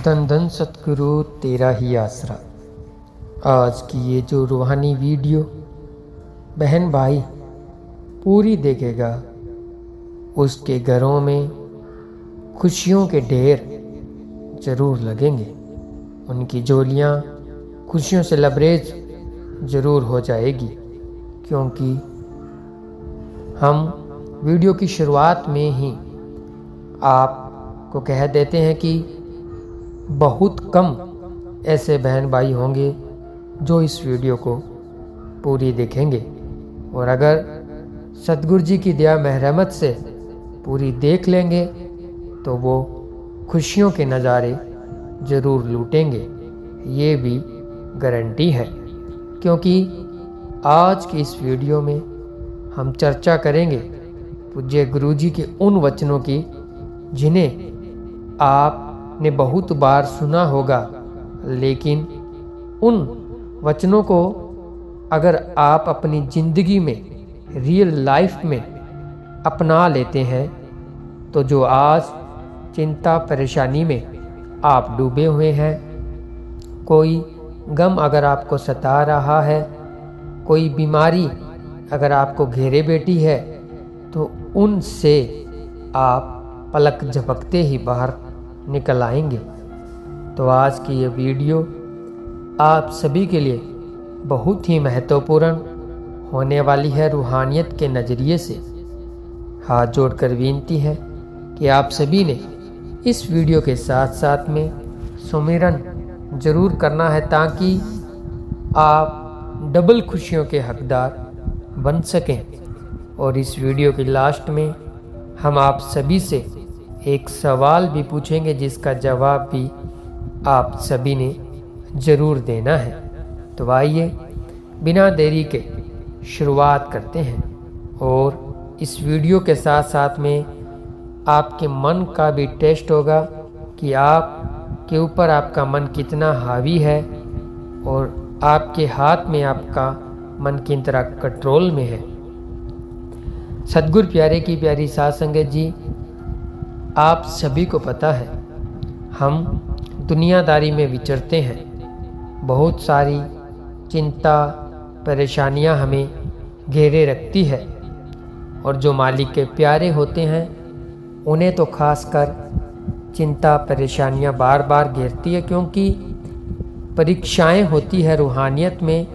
धन धन सतगुरु तेरा ही आसरा। आज की ये जो रूहानी वीडियो बहन भाई पूरी देखेगा, उसके घरों में खुशियों के ढेर ज़रूर लगेंगे। उनकी झोलियाँ खुशियों से लबरेज ज़रूर हो जाएगी, क्योंकि हम वीडियो की शुरुआत में ही आपको कह देते हैं कि बहुत कम ऐसे बहन भाई होंगे जो इस वीडियो को पूरी देखेंगे, और अगर सतगुरु जी की दया महरमत से पूरी देख लेंगे तो वो खुशियों के नज़ारे ज़रूर लूटेंगे। ये भी गारंटी है, क्योंकि आज की इस वीडियो में हम चर्चा करेंगे पूज्य गुरु जी के उन वचनों की जिन्हें आपने बहुत बार सुना होगा, लेकिन उन वचनों को अगर आप अपनी ज़िंदगी में रियल लाइफ में अपना लेते हैं तो जो आज चिंता परेशानी में आप डूबे हुए हैं, कोई गम अगर आपको सता रहा है, कोई बीमारी अगर आपको घेरे बैठी है, तो उनसे आप पलक झपकते ही बाहर निकल आएंगे। तो आज की ये वीडियो आप सभी के लिए बहुत ही महत्वपूर्ण होने वाली है। रूहानियत के नज़रिए से हाथ जोड़कर विनती है कि आप सभी ने इस वीडियो के साथ साथ में सुमिरन ज़रूर करना है, ताकि आप डबल खुशियों के हकदार बन सकें। और इस वीडियो के लास्ट में हम आप सभी से एक सवाल भी पूछेंगे, जिसका जवाब भी आप सभी ने ज़रूर देना है। तो आइए बिना देरी के शुरुआत करते हैं, और इस वीडियो के साथ साथ में आपके मन का भी टेस्ट होगा कि आप के ऊपर आपका मन कितना हावी है और आपके हाथ में आपका मन किन तरह कंट्रोल में है। सतगुरु प्यारे की प्यारी साध संगत जी, आप सभी को पता है हम दुनियादारी में विचरते हैं। बहुत सारी चिंता परेशानियां हमें घेरे रखती है, और जो मालिक के प्यारे होते हैं उन्हें तो खासकर चिंता परेशानियां बार बार घेरती है, क्योंकि परीक्षाएं होती है रूहानियत में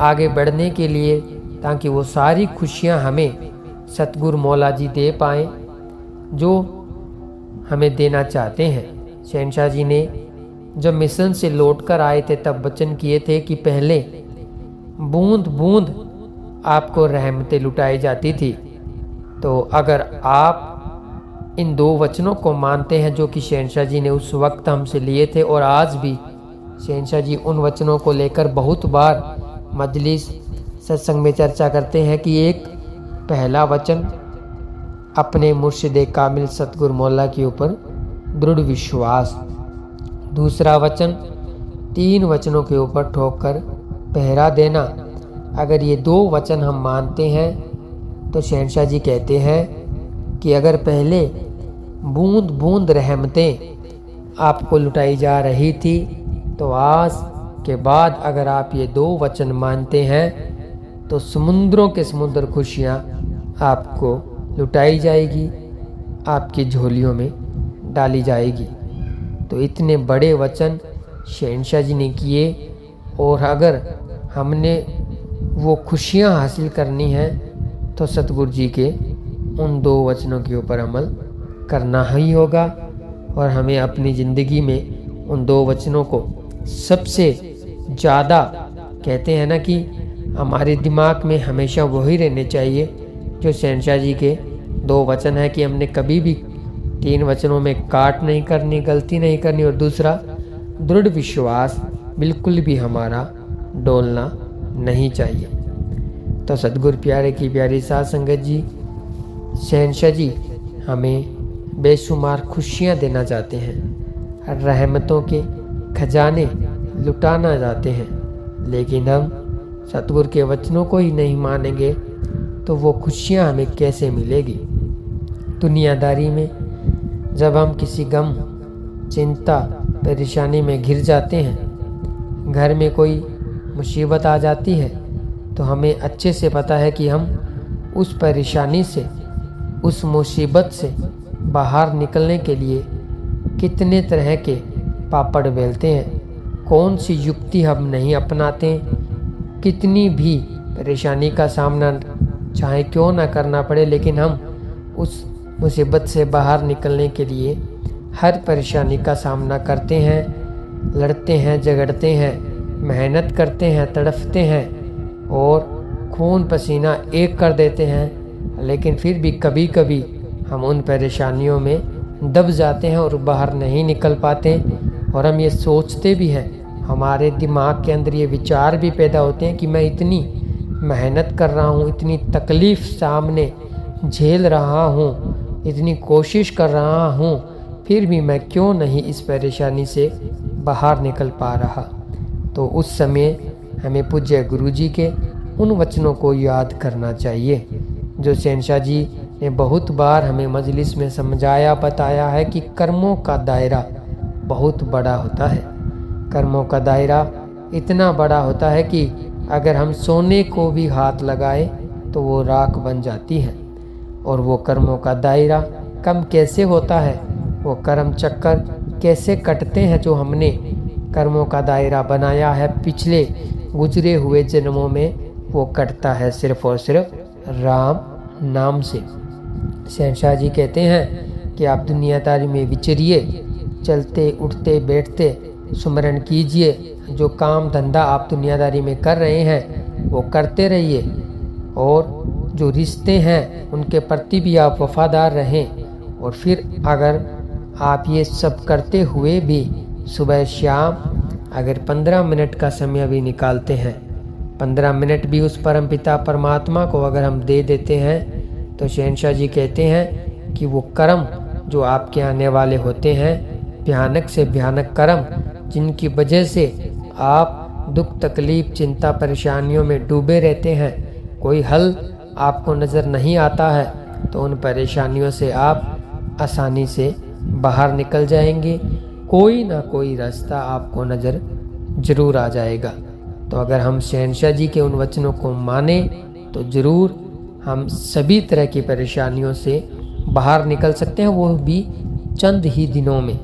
आगे बढ़ने के लिए, ताकि वो सारी खुशियां हमें सतगुरु मौला जी दे पाएँ जो हमें देना चाहते हैं। शहनशाह जी ने जब मिशन से लौटकर आए थे तब वचन किए थे कि पहले बूंद बूंद आपको रहमतें लुटाई जाती थी। तो अगर आप इन दो वचनों को मानते हैं जो कि शहनशाह जी ने उस वक्त हमसे लिए थे, और आज भी शहनशाह जी उन वचनों को लेकर बहुत बार मजलिस सत्संग में चर्चा करते हैं कि एक पहला वचन अपने मुर्शिद कामिल सतगुरु मौला के ऊपर दृढ़ विश्वास, दूसरा वचन 3 वचनों के ऊपर ठोक कर पहरा देना। अगर ये 2 वचन हम मानते हैं तो शहनशाह जी कहते हैं कि अगर पहले बूंद बूंद रहमतें आपको लुटाई जा रही थी, तो आज के बाद अगर आप ये 2 वचन मानते हैं तो समुद्रों के समुद्र खुशियाँ आपको लुटाई जाएगी, आपकी झोलियों में डाली जाएगी। तो इतने बड़े वचन शहनशाह जी ने किए, और अगर हमने वो खुशियाँ हासिल करनी है तो सतगुरु जी के उन 2 वचनों के ऊपर अमल करना ही होगा। और हमें अपनी ज़िंदगी में उन 2 वचनों को सबसे ज़्यादा, कहते हैं ना कि हमारे दिमाग में हमेशा वही रहने चाहिए जो शहनशाह जी के 2 वचन है, कि हमने कभी भी 3 वचनों में काट नहीं करनी, गलती नहीं करनी, और दूसरा दृढ़ विश्वास बिल्कुल भी हमारा डोलना नहीं चाहिए। तो सतगुरु प्यारे की प्यारी साध संगत जी, शहनशाह जी हमें बेशुमार खुशियाँ देना चाहते हैं, रहमतों के खजाने लुटाना चाहते हैं, लेकिन हम सतगुरु के वचनों को ही नहीं मानेंगे तो वो खुशियाँ हमें कैसे मिलेगी। दुनियादारी में जब हम किसी गम, चिंता, परेशानी में घिर जाते हैं, घर में कोई मुसीबत आ जाती है, तो हमें अच्छे से पता है कि हम उस परेशानी से, उस मुसीबत से बाहर निकलने के लिए कितने तरह के पापड़ बेलते हैं, कौन सी युक्ति हम नहीं अपनाते, कितनी भी परेशानी का सामना चाहे क्यों ना करना पड़े, लेकिन हम उस मुसीबत से बाहर निकलने के लिए हर परेशानी का सामना करते हैं, लड़ते हैं, झगड़ते हैं, मेहनत करते हैं, तड़फते हैं और खून पसीना एक कर देते हैं, लेकिन फिर भी कभी कभी हम उन परेशानियों में दब जाते हैं और बाहर नहीं निकल पाते। और हम ये सोचते भी हैं, हमारे दिमाग के अंदर ये विचार भी पैदा होते हैं कि मैं इतनी मेहनत कर रहा हूँ, इतनी तकलीफ़ सामने झेल रहा हूँ, इतनी कोशिश कर रहा हूँ, फिर भी मैं क्यों नहीं इस परेशानी से बाहर निकल पा रहा। तो उस समय हमें पूज्य गुरुजी के उन वचनों को याद करना चाहिए जो शहंशाह जी ने बहुत बार हमें मजलिस में समझाया, बताया है कि कर्मों का दायरा बहुत बड़ा होता है। कर्मों का दायरा इतना बड़ा होता है कि अगर हम सोने को भी हाथ लगाए तो वो राख बन जाती है। और वो कर्मों का दायरा कम कैसे होता है, वो कर्म चक्कर कैसे कटते हैं जो हमने कर्मों का दायरा बनाया है पिछले गुजरे हुए जन्मों में, वो कटता है सिर्फ और सिर्फ राम नाम से। शहंशाह जी कहते हैं कि आप दुनियादारी में विचरिए, चलते उठते बैठते सुमरन कीजिए, जो काम धंधा आप दुनियादारी में कर रहे हैं वो करते रहिए, और जो रिश्ते हैं उनके प्रति भी आप वफादार रहें। और फिर अगर आप ये सब करते हुए भी सुबह शाम अगर 15 मिनट का समय भी निकालते हैं, 15 मिनट भी उस परमपिता परमात्मा को अगर हम दे देते हैं, तो शहंशाह जी कहते हैं कि वो कर्म जो आपके आने वाले होते हैं, भयानक से भयानक कर्म, जिनकी वजह से आप दुख तकलीफ चिंता परेशानियों में डूबे रहते हैं, कोई हल आपको नज़र नहीं आता है, तो उन परेशानियों से आप आसानी से बाहर निकल जाएंगे। कोई ना कोई रास्ता आपको नज़र ज़रूर आ जाएगा। तो अगर हम शहंशाह जी के उन वचनों को माने तो ज़रूर हम सभी तरह की परेशानियों से बाहर निकल सकते हैं, वो भी चंद ही दिनों में।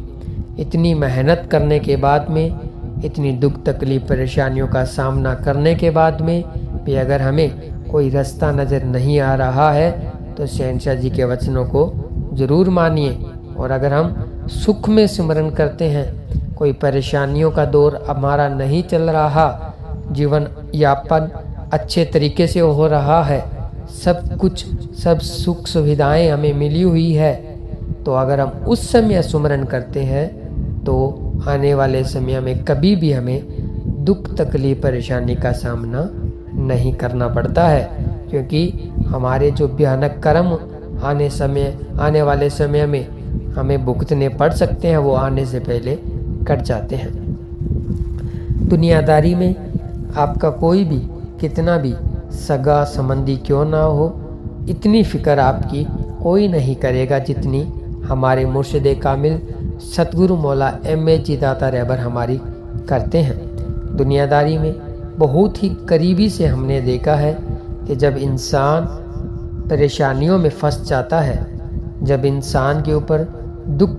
इतनी मेहनत करने के बाद में, इतनी दुख तकलीफ परेशानियों का सामना करने के बाद में भी अगर हमें कोई रास्ता नज़र नहीं आ रहा है, तो शहंशाह जी के वचनों को ज़रूर मानिए। और अगर हम सुख में सिमरन करते हैं, कोई परेशानियों का दौर हमारा नहीं चल रहा, जीवन यापन अच्छे तरीके से हो रहा है, सब कुछ सब सुख सुविधाएं हमें मिली हुई है, तो अगर हम उस समय सुमरन करते हैं तो आने वाले समय में कभी भी हमें दुख तकलीफ परेशानी का सामना नहीं करना पड़ता है, क्योंकि हमारे जो भयानक कर्म आने वाले समय में हमें भुगतने पड़ सकते हैं, वो आने से पहले कट जाते हैं। दुनियादारी में आपका कोई भी कितना भी सगा संबंधी क्यों ना हो, इतनी फिक्र आपकी कोई नहीं करेगा जितनी हमारे मुर्शिद कामिल सतगुरु मौला M.A. जी दाता रहबर हमारी करते हैं। दुनियादारी में बहुत ही करीबी से हमने देखा है कि जब इंसान परेशानियों में फंस जाता है, जब इंसान के ऊपर दुख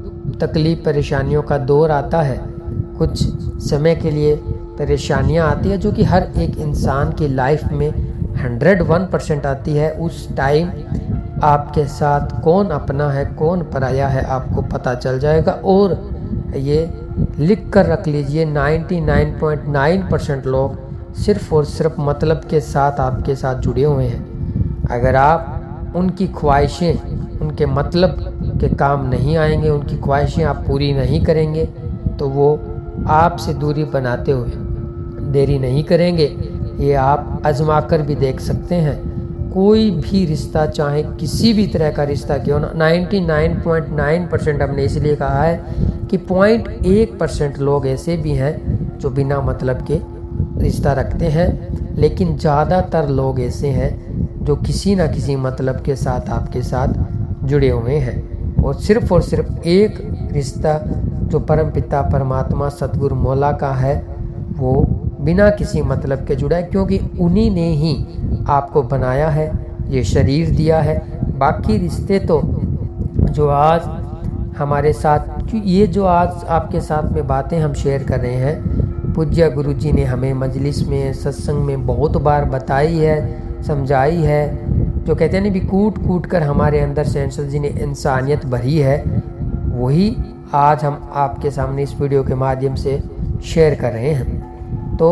तकलीफ परेशानियों का दौर आता है, कुछ समय के लिए परेशानियां आती है जो कि हर एक इंसान की लाइफ में 101% आती है, उस टाइम आपके साथ कौन अपना है कौन पराया है आपको पता चल जाएगा। और ये लिख कर रख लीजिए, 99.9% लोग सिर्फ और सिर्फ मतलब के साथ आपके साथ जुड़े हुए हैं। अगर आप उनकी ख्वाहिशें, उनके मतलब के काम नहीं आएंगे, उनकी ख्वाहिशें आप पूरी नहीं करेंगे, तो वो आपसे दूरी बनाते हुए देरी नहीं करेंगे। ये आप आजमा कर भी देख सकते हैं। कोई भी रिश्ता, चाहे किसी भी तरह का रिश्ता क्यों ना, 99.9% हमने इसलिए कहा है कि 0.1% लोग ऐसे भी हैं जो बिना मतलब के रिश्ता रखते हैं, लेकिन ज़्यादातर लोग ऐसे हैं जो किसी ना किसी मतलब के साथ आपके साथ जुड़े हुए हैं। और सिर्फ एक रिश्ता जो परमपिता परमात्मा सतगुरु मौला का है वो बिना किसी मतलब के जुड़ा है, क्योंकि उन्हीं ने ही आपको बनाया है, ये शरीर दिया है। बाकी रिश्ते तो जो आज हमारे साथ, ये जो आज आपके साथ में बातें हम शेयर कर रहे हैं, पूज्य गुरु जी ने हमें मजलिस में सत्संग में बहुत बार बताई है, समझाई है। जो कहते हैं ना भी कूट कूट कर हमारे अंदर शहंशाह जी ने इंसानियत भरी है, वही आज हम आपके सामने इस वीडियो के माध्यम से शेयर कर रहे हैं। तो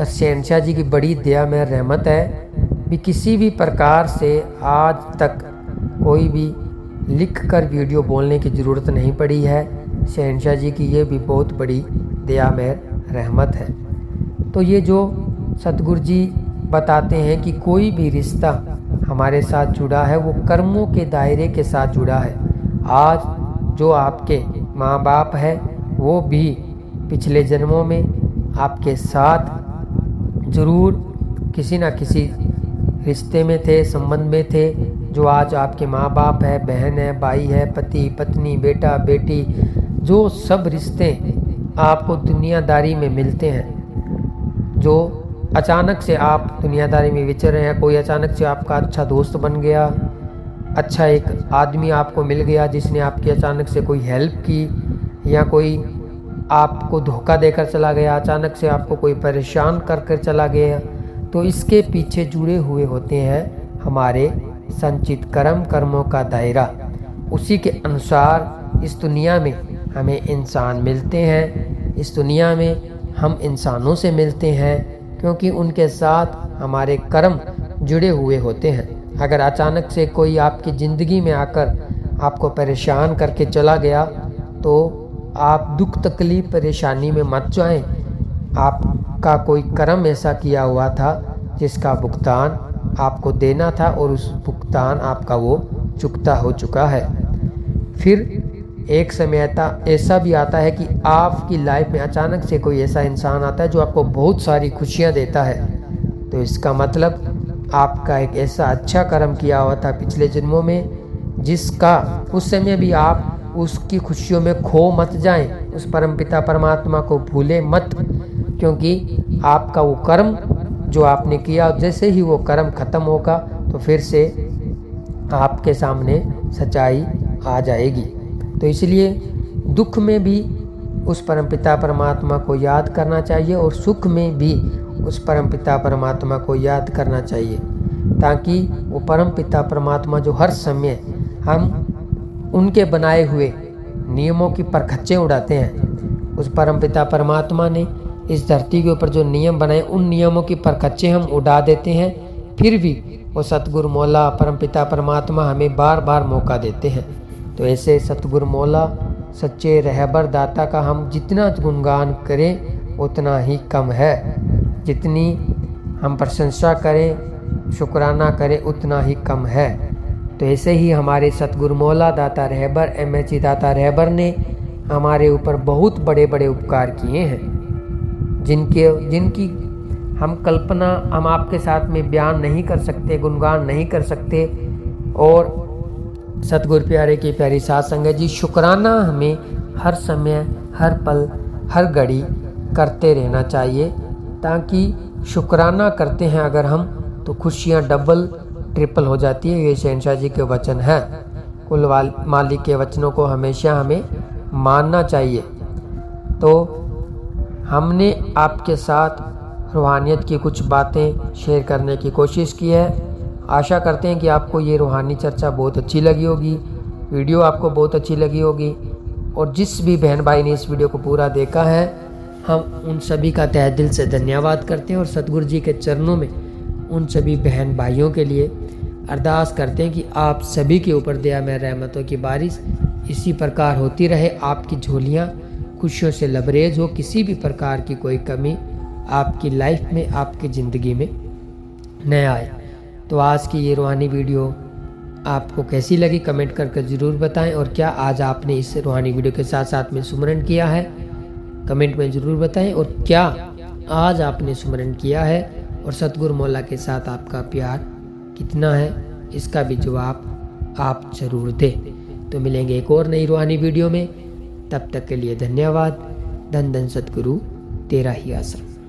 शहंशाह जी की बड़ी दया में रहमत है भी किसी भी प्रकार से आज तक कोई भी लिख कर वीडियो बोलने की ज़रूरत नहीं पड़ी है। शहंशाह जी की ये भी बहुत बड़ी दया में रहमत है। तो ये जो सतगुरु जी बताते हैं कि कोई भी रिश्ता हमारे साथ जुड़ा है वो कर्मों के दायरे के साथ जुड़ा है। आज जो आपके माँ बाप है वो भी पिछले जन्मों में आपके साथ ज़रूर किसी न किसी रिश्ते में थे, संबंध में थे। जो आज आपके माँ बाप है, बहन है, भाई है, पति पत्नी, बेटा बेटी, जो सब रिश्ते आपको दुनियादारी में मिलते हैं, जो अचानक से आप दुनियादारी में विचर रहे हैं, कोई अचानक से आपका अच्छा दोस्त बन गया, अच्छा एक आदमी आपको मिल गया जिसने आपकी अचानक से कोई हेल्प की, या कोई आपको धोखा देकर चला गया, अचानक से आपको कोई परेशान कर चला गया, तो इसके पीछे जुड़े हुए होते हैं हमारे संचित कर्मों का दायरा। उसी के अनुसार इस दुनिया में हमें इंसान मिलते हैं, इस दुनिया में हम इंसानों से मिलते हैं, क्योंकि उनके साथ हमारे कर्म जुड़े हुए होते हैं। अगर अचानक से कोई आपकी ज़िंदगी में आकर आपको परेशान करके चला गया तो आप दुख तकलीफ परेशानी में मत जाएं। आपका कोई कर्म ऐसा किया हुआ था जिसका भुगतान आपको देना था और उस भुगतान आपका वो चुकता हो चुका है। फिर एक समय ऐसा भी आता है कि आपकी लाइफ में अचानक से कोई ऐसा इंसान आता है जो आपको बहुत सारी खुशियां देता है। तो इसका मतलब आपका एक ऐसा अच्छा कर्म किया हुआ था पिछले जन्मों में, जिसका उस समय भी आप उसकी खुशियों में खो मत जाएं, उस परमपिता परमात्मा को भूलें मत, क्योंकि आपका वो कर्म जो आपने किया, जैसे ही वो कर्म खत्म होगा तो फिर से आपके सामने सच्चाई आ जाएगी। तो इसलिए दुख में भी उस परमपिता परमात्मा को याद करना चाहिए और सुख में भी उस परमपिता परमात्मा को याद करना चाहिए, ताकि वो परमपिता परमात्मा जो हर समय हम उनके बनाए हुए नियमों की परखच्चे उड़ाते हैं, उस परमपिता परमात्मा ने इस धरती के ऊपर जो नियम बनाए उन नियमों की परखच्चे हम उड़ा देते हैं, फिर भी वो सतगुरु मौला परमपिता परमात्मा हमें बार बार मौका देते हैं। तो ऐसे सतगुरु मौला सच्चे रहबर दाता का हम जितना गुणगान करें उतना ही कम है, जितनी हम प्रशंसा करें शुक्राना करें उतना ही कम है। तो ऐसे ही हमारे सतगुरु मौला दाता रहबर MH दाता रहबर ने हमारे ऊपर बहुत बड़े बड़े उपकार किए हैं, जिनकी हम कल्पना हम आपके साथ में बयान नहीं कर सकते, गुणगान नहीं कर सकते। और सतगुरु प्यारे की प्यारी साध संगत जी, शुक्राना हमें हर समय हर पल हर घड़ी करते रहना चाहिए, ताकि शुक्राना करते हैं अगर हम तो खुशियाँ डबल ट्रिपल हो जाती है। ये शहंशाह जी के वचन हैं, कुल मालिक के वचनों को हमेशा हमें मानना चाहिए। तो हमने आपके साथ रूहानियत की कुछ बातें शेयर करने की कोशिश की है। आशा करते हैं कि आपको ये रूहानी चर्चा बहुत अच्छी लगी होगी, वीडियो आपको बहुत अच्छी लगी होगी। और जिस भी बहन भाई ने इस वीडियो को पूरा देखा है, हम उन सभी का तहे दिल से धन्यवाद करते हैं और सतगुरु जी के चरणों में उन सभी बहन भाइयों के लिए अरदास करते हैं कि आप सभी के ऊपर दया में रहमतों की बारिश इसी प्रकार होती रहे, आपकी झोलियाँ खुशियों से लबरेज हो, किसी भी प्रकार की कोई कमी आपकी लाइफ में आपकी ज़िंदगी में न आए। तो आज की ये रूहानी वीडियो आपको कैसी लगी कमेंट करके ज़रूर बताएं, और क्या आज आपने इस रूहानी वीडियो के साथ साथ में सुमरन किया है कमेंट में ज़रूर बताएं, और क्या आज आपने सुमरन किया है और सतगुरु मौला के साथ आपका प्यार कितना है, इसका भी जवाब आप ज़रूर दें। तो मिलेंगे एक और नई रूहानी वीडियो में, तब तक के लिए धन्यवाद। धन धन सद्गुरु, तेरा ही आश्रम।